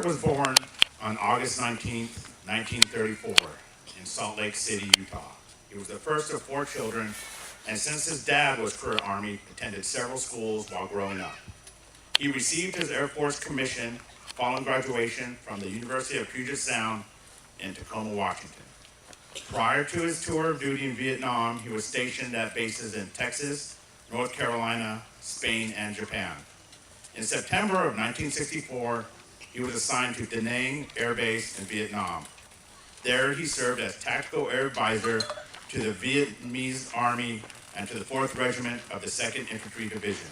was born on August 19, 1934, in Salt Lake City, Utah. He was the first of 4 children, and since his dad was career Army, attended several schools while growing up. He received his Air Force commission following graduation from the University of Puget Sound in Tacoma, Washington. Prior to his tour of duty in Vietnam, he was stationed at bases in Texas, North Carolina, Spain, and Japan. In September of 1964, he was assigned to Da Nang Air Base in Vietnam. There, he served as Tactical Air Advisor to the Vietnamese Army and to the 4th Regiment of the 2nd Infantry Division.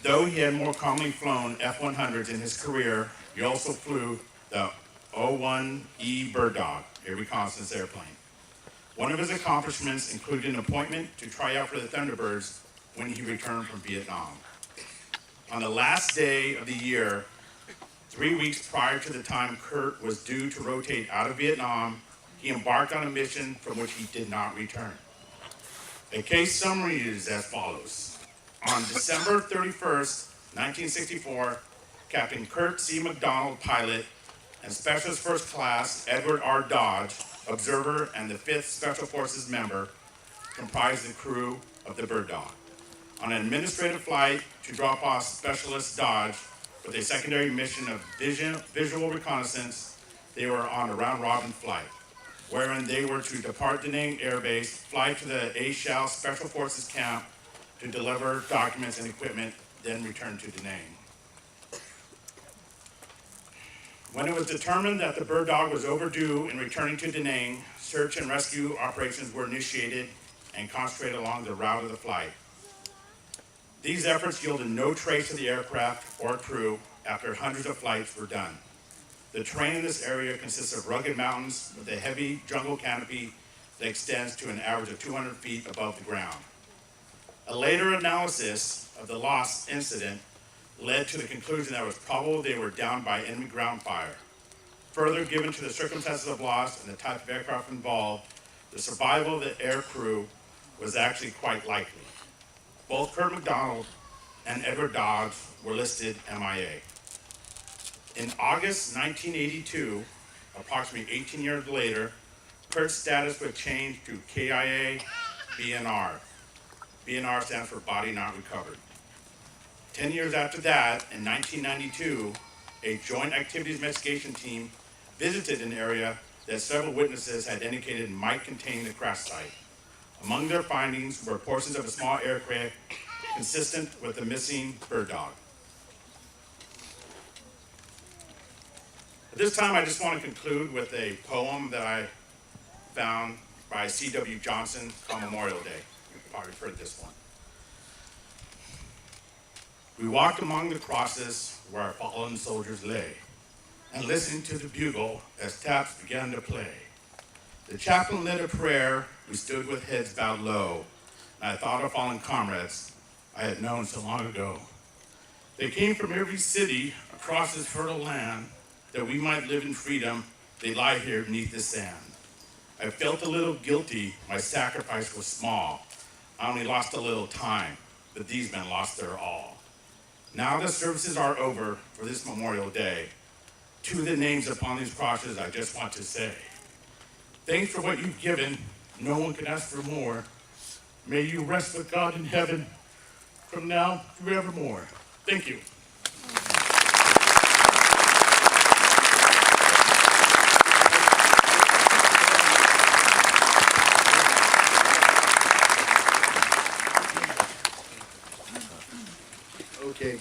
Though he had more commonly flown F-100s in his career, he also flew the O-1E Bird Dog, a reconnaissance airplane. One of his accomplishments included an appointment to try out for the Thunderbirds when he returned from Vietnam. On the last day of the year, 3 weeks prior to the time Kurt was due to rotate out of Vietnam, he embarked on a mission from which he did not return. A case summary is as follows. On December 31st, 1964, Captain Kurt C. McDonald, pilot, and Specialist First Class Edward R. Dodge, observer and the 5th Special Forces member, comprised the crew of the Bird Dog. On an administrative flight to drop off Specialist Dodge with a secondary mission of visual reconnaissance, they were on a round-robin flight, wherein they were to depart Da Nang Air Base, fly to the A Shao Special Forces camp to deliver documents and equipment, then return to Da Nang. When it was determined that the Bird Dog was overdue in returning to Da Nang, search and rescue operations were initiated and concentrated along the route of the flight. These efforts yielded no trace of the aircraft or crew after hundreds of flights were done. The terrain in this area consists of rugged mountains with a heavy jungle canopy that extends to an average of 200 feet above the ground. A later analysis of the lost incident led to the conclusion that it was probable they were downed by enemy ground fire. Further, given to the circumstances of loss and the type of aircraft involved, the survival of the air crew was actually quite likely. Both Kurt McDonald and Edward Dodge were listed MIA. In August 1982, approximately 18 years later, Kurt's status would change to KIA BNR. BNR stands for Body Not Recovered. 10 years after that, in 1992, a Joint Activities Investigation team visited an area that several witnesses had indicated might contain the crash site. Among their findings were portions of a small aircraft consistent with the missing Bird Dog. At this time, I just want to conclude with a poem that I found by C.W. Johnson on Memorial Day. You've probably heard this one. We walked among the crosses where our fallen soldiers lay, and listened to the bugle as taps began to play. The chaplain led a prayer, we stood with heads bowed low, and I thought of fallen comrades I had known so long ago. They came from every city across this fertile land, that we might live in freedom. They lie here beneath the sand. I felt a little guilty, my sacrifice was small. I only lost a little time, but these men lost their all. Now the services are over for this Memorial Day. To the names upon these crosses, I just want to say, thanks for what you've given. No one can ask for more. May you rest with God in heaven from now forevermore. Thank you. Okay.